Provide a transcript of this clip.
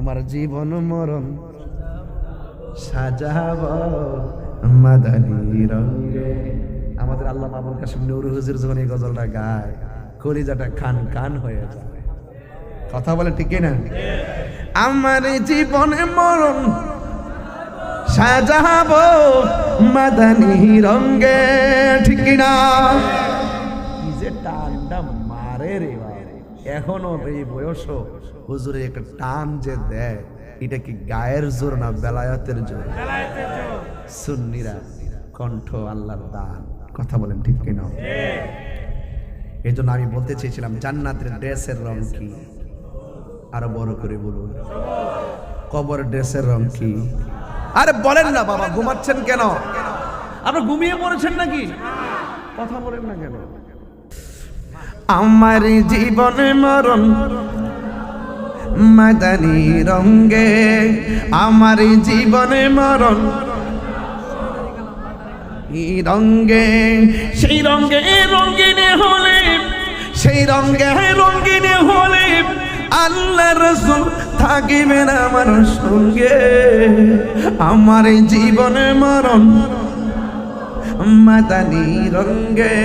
আমার জীবন মরণ সাজাবো মাদানী রঙে। আমাদের আল্লামা আবুল কাসিম নুরুল হুজুর যখন এই গজলটা গায়, কলিজাটা খান খান হয়ে যায়। কথা বলে ঠিক না? আমার জীবনে মরণ সাজাবো মাদানী রঙে, ঠিক না? কি যে টানটা মারে রে ভাই, এখনো এই বয়স হুজুরে একটা টান যে দেয়, এটা কি গায়ের জোর না বেলায়েতের জোর? সুন্নিরা কণ্ঠ আল্লাহর দান। কথা বলেন ঠিক কিনা? এই জন্য আমি বলতে চেয়েছিলাম জান্নাতের ড্রেসের রং কি? আরো বড় করে বলুন, কবরের ড্রেসের রং কি? আরে বলেন না বাবা, ঘুমাচ্ছেন কেন? আপনি ঘুমিয়ে পড়েছেন নাকি? কথা বলেন না কেন? আমার জীবনে মরণ মাদানী রঙে, আমার জীবনে মরণ রঙে, সেই রঙে রঙিনে হলে, সেই রঙে রঙিনে হলে আল্লাহ রাসূল থাকিবেন আমার সঙ্গে। আমার জীবনে মরণ মাদানী রঙে।